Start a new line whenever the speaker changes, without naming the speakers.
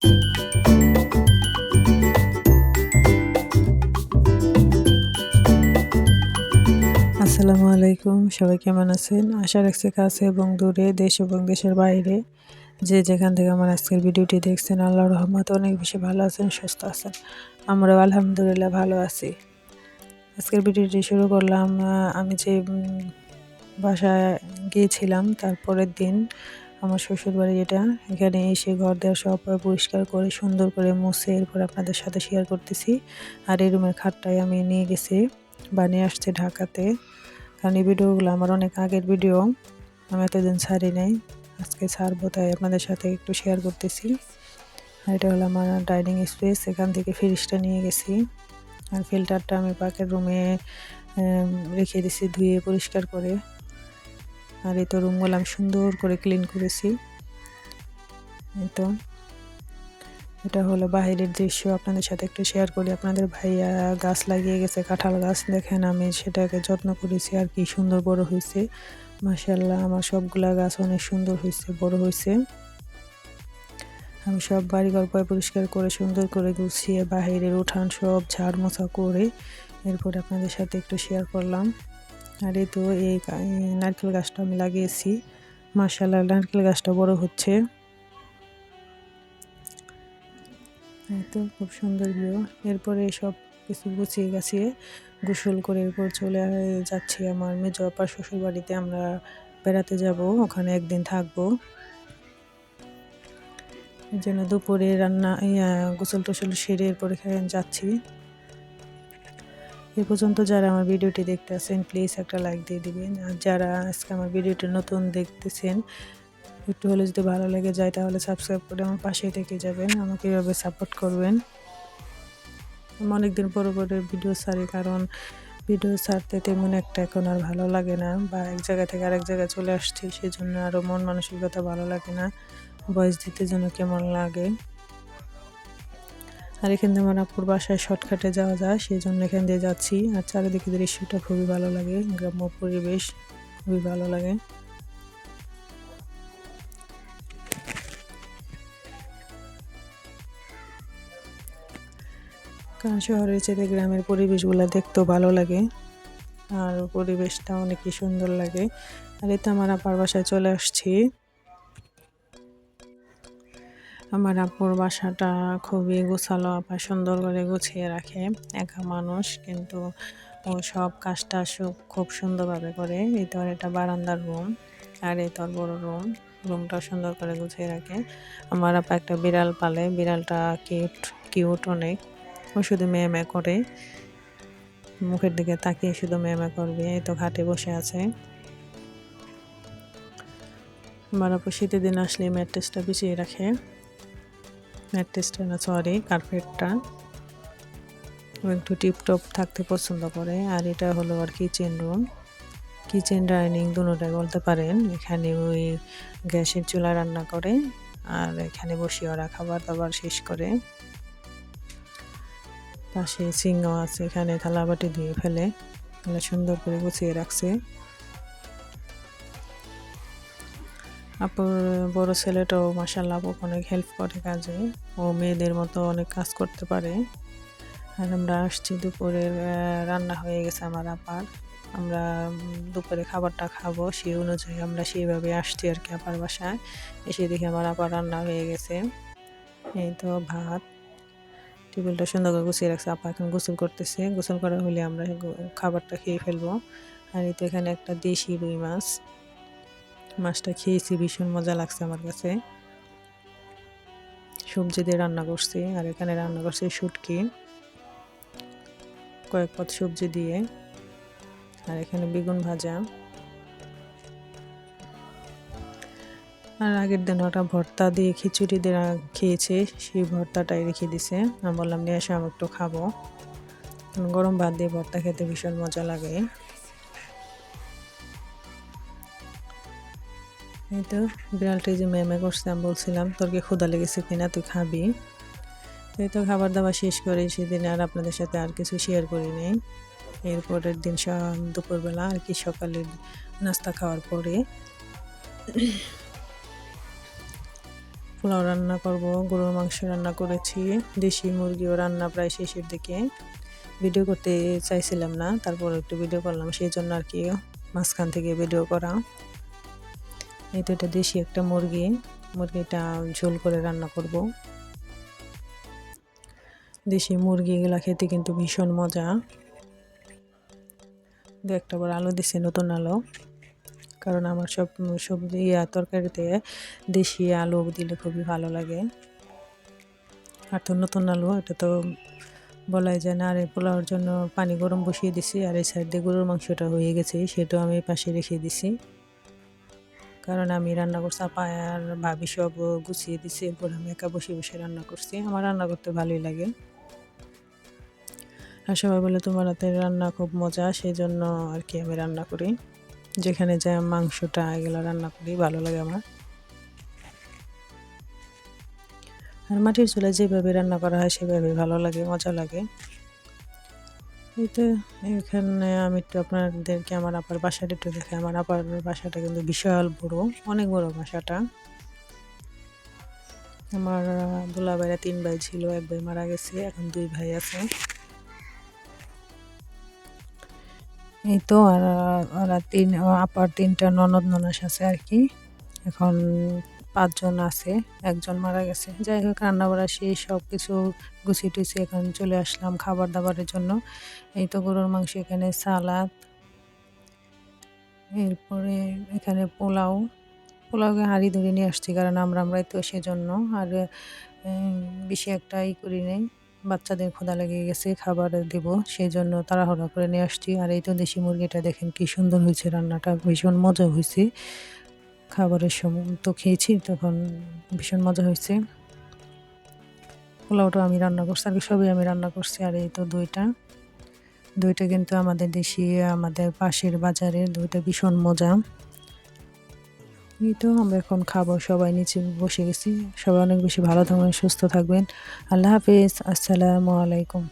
আসসালামু আলাইকুম, সবাই কেমন আছেন? আশা রাখছি কাছে এবং দূরে, দেশ এবং দেশের বাইরে যে যেখান থেকে আমার আজকের ভিডিওটি দেখছেন, আল্লাহর রহমতে অনেক বেশি ভালো আছেন, সুস্থ আছেন। আমরাও আলহামদুলিল্লাহ ভালো আছি। আজকের ভিডিওটি শুরু করলাম আমি যে বাসায় গিয়েছিলাম তার পরের দিন আমার শ্বশুরবাড়ি, যেটা এখানে এসে ঘর দেওয়া সব পরিষ্কার করে সুন্দর করে মুছে এরপর আপনাদের সাথে শেয়ার করতেছি। আর এই রুমের খাটটাই আমি নিয়ে গেছি বা নিয়ে আসছি ঢাকাতে, কারণ এই ভিডিওগুলো আমার অনেক আগের ভিডিও, আমি এতদিন ছাড়ি নাই, আজকে ছাড়বো, তাই আপনাদের সাথে একটু শেয়ার করতেছি। আর এটা হলো আমার ডাইনিং স্পেস, এখান থেকে ফ্রিজটা নিয়ে গেছি। আর ফিল্টারটা আমি পাকের রুমে রেখে দিছি ধুয়ে পরিষ্কার করে। আর এই তো রুমগুলো আমি সুন্দর করে ক্লিন করেছি। এই তো এটা হলো বাহিরের দৃশ্য, আপনাদের সাথে একটু শেয়ার করি। আপনাদের ভাইয়া গাছ লাগিয়ে গেছে, কাঁঠাল গাছ, দেখেন আমি সেটাকে যত্ন করেছি আর কি সুন্দর বড় হয়েছে। মাশাআল্লাহ, আমার সবগুলা গাছ অনেক সুন্দর হয়েছে, বড় হয়েছে। আমি সব বাড়িঘর পরিষ্কার করে সুন্দর করে গুছিয়ে বাহিরের উঠান সব ঝাড় মোছা করে এরপর আপনাদের সাথে একটু শেয়ার করলাম। আর এই তো এই নারকেল গাছটা আমি লাগিয়েছি, মাশাআল্লাহ নারকেল গাছটা বড় হচ্ছে। এই তো খুব সুন্দর ভিউ। এরপরে সব কিছু গুছিয়ে গাছিয়ে গোসল করে এরপর চলে যাচ্ছি আমার মেজো আপার শ্বশুর বাড়িতে। আমরা বেড়াতে যাব, ওখানে একদিন থাকবো। এই জন্য দুপুরে রান্না গোসল টোসল সেরে এরপরে যাচ্ছি। এ পর্যন্ত যারা আমার ভিডিওটি দেখতে আছেন প্লিজ একটা লাইক দিয়ে দিবেন। আর যারা আজকে আমার ভিডিওটি নতুন দেখতেছেন, একটু হলে যদি ভালো লেগে যায় তাহলে সাবস্ক্রাইব করে আমার পাশেই থেকে যাবেন, আমাকে এভাবে সাপোর্ট করবেন। আমি অনেকদিন পরে ভিডিও ছাড়ি, কারণ ভিডিও ছাড়তে তেমন একটা এখন আর ভালো লাগে না, বা এক জায়গা থেকে আরেক জায়গায় চলে আসছি, সেই জন্য আরও মন মানসিকতা ভালো লাগে না, ভয়েস দিতে যেন কেমন লাগে। আর এখান থেকে আমার আপুর বাসায় শর্টকাটে যাওয়া যায়, সেই জন্য এখান দিয়ে যাচ্ছি। আর চারিদিকে দৃশ্যটা খুবই ভালো লাগে, গ্রাম্য পরিবেশ খুবই ভালো লাগে। কারণ শহরের চেয়ে গ্রামের পরিবেশগুলো দেখতেও ভালো লাগে, আর পরিবেশটা অনেকই সুন্দর লাগে। আর এই তো আমার আপার বাসায় চলে আসছি। আমার আপুর বাসাটা খুবই গোছালো, আপা সুন্দর করে গুছিয়ে রাখে। একা মানুষ, কিন্তু ও সব কাজটা খুব সুন্দরভাবে করে। এই তো এটা বারান্দার রুম, আর এই তোর বড় রুমটা সুন্দর করে গুছিয়ে রাখে। আমার আপা একটা বিড়াল পালে, বিড়ালটা কিউট অনেক। ও শুধু মেয়ে করে, মুখের দিকে তাকিয়ে শুধু মেয়ে করবে। এই তো ঘাটে বসে আছে। আমার আপু শীতের দিন আসলে ম্যাট্রেসটা বিছিয়ে রাখে, ম্যাট্রেসটা না সরি কার্পেটটা, একটু টিপটপ থাকতে পছন্দ করে। আর এটা হলো আর কিচেন ডাইনিং দুটোটাই বলতে পারেন। এখানে ওই গ্যাসের চুলা রান্না করে, আর এখানে বসে ওরা খাবার দাবার শেষ করে। পাশে সিংহ আছে, এখানে থালাবাটি দিয়ে ফেলে, তাহলে সুন্দর করে গুছিয়ে রাখছে। আপুর বড় ছেলেটাও মাশাআল্লাহ আপুকে অনেক হেল্প করে কাজে, ও মেয়েদের মতো অনেক কাজ করতে পারে। আর আমরা আসছি, দুপুরের রান্না হয়ে গেছে আমার আপার। আমরা দুপুরে খাবারটা খাবো, সেই অনুযায়ী আমরা সেইভাবে আসছি আর কি আপার বাসায়। এসে দেখি আমার আপার রান্না হয়ে গেছে। এই তো ভাত, টেবিলটা সুন্দর করে গুছিয়ে রাখছে। আপা এখন গোসল করতেছে, গোসল করা হলে আমরা খাবারটা খেয়ে ফেলবো। আর এই তো এখানে একটা দেশি রুই মাছটা খেয়েছি, ভীষণ মজা লাগছে আমার কাছে। সবজি দিয়ে রান্না করছি, আর এখানে রান্না করছি শুটকি কয়েক পদ সবজি দিয়ে। আর এখানে বেগুন ভাজা। আর আগের দিন ওটা ভর্তা দিয়ে খিচুড়ি দিয়ে খেয়েছে, সেই ভর্তাটাই রেখে দিছে। আমি বললাম নিয়ে এসে আমি একটু খাবো, গরম ভাত দিয়ে ভর্তা খেতে ভীষণ মজা লাগে। এই তো বিড়ালটি যে মেমে করছে, আমি বলছিলাম তোর কি ক্ষুধা লেগেছে কিনা, তুই খাবি। এই তো খাবার দাবার শেষ করে সেদিন আর আপনাদের সাথে আর কিছু শেয়ার করিনি। এরপরের দিন দুপুরবেলা আর কি সকালের নাস্তা খাওয়ার পরে পোলাও রান্না করব, গরুর মাংস রান্না করেছি, দেশি মুরগিও রান্না প্রায় শেষের দিকে। ভিডিও করতে চাইছিলাম না, তারপর একটু ভিডিও করলাম, সেই জন্য আর কি মাঝখান থেকে ভিডিও করা। এই তো এটা দেশি একটা মুরগি, মুরগিটা ঝোল করে রান্না করব। দেশি মুরগিগুলা খেতে কিন্তু ভীষণ মজা। দু একটা বার আলু দিছি, নতুন আলু, কারণ আমার সব সবজি তরকারিতে দেশি আলু দিলে খুবই ভালো লাগে। আর তো নতুন আলু, এটা তো বলাই যায় না। আর এই পোলাওর জন্য পানি গরম বসিয়ে দিছি, আর এই সাইড দিয়ে গরুর মাংসটা হয়ে গেছে, সেটাও আমি পাশে রেখে দিছি, কারণ আমি রান্না করছি, আপা আর ভাবি সব গুছিয়ে দিছি, এরপর আমি একা বসে বসে রান্না করছি। আমার রান্না করতে ভালোই লাগে, আর সবাই বলে তোমার হাতের রান্না খুব মজা, সেই জন্য আর কি আমি রান্না করি। যেখানে যাই মাংসটা এগুলো রান্না করি, ভালো লাগে আমার। আর মাটির চুলায় যেভাবে রান্না করা হয় সেভাবে ভালো লাগে, মজা লাগে। এই তো এখানে আমি একটু আপনাদেরকে আমার আপার বাসাটা একটু দেখাই। আমার আপার বাসাটা কিন্তু বিশাল বড়, অনেক বড় বাসাটা। আমার দুলাভাইরা 3 ভাই ছিল, 1 ভাই মারা গেছে, এখন 2 ভাই আছে। এই তো আর ওরা আপার 3টা ননদ ননাস আছে আর কি। এখন 5 জন আছে, 1 জন মারা গেছে। যাই হোক, রান্না বাড়া শেষ, সব কিছু গুছিয়ে টুছিয়ে এখন চলে আসলাম খাবার দাবারের জন্য। এই তো গরুর মাংস, এখানে সালাদ, এরপরে এখানে পোলাওকে হাঁড়ি ধরে নিয়ে আসছি, কারণ আমরাই তো সেজন্য। আর বেশি একটা করি নাই, বাচ্চাদের ক্ষুধা লেগে গেছে, খাবার দেব, সেই জন্য তাড়াহুড়া করে নিয়ে আসছি। আর এই তো দেশি মুরগিটা দেখেন কি সুন্দর হয়েছে, রান্নাটা ভীষণ মজা হয়েছে। খাবারের সময় তো খেয়েছি, তখন ভীষণ মজা হয়েছে। পোলাওটা আমি রান্না করছি, আর সবই আমি রান্না করছি। আর এই তো দইটা কিন্তু আমাদের দেশি, আমাদের পাশের বাজারের দইটা ভীষণ মজা। এই তো আমরা এখন খাবো, সবাই নিচে বসে গেছি। সবাই অনেক বেশি ভালো থাকবেন, সুস্থ থাকবেন। আল্লাহ হাফেজ, আসসালামু আলাইকুম।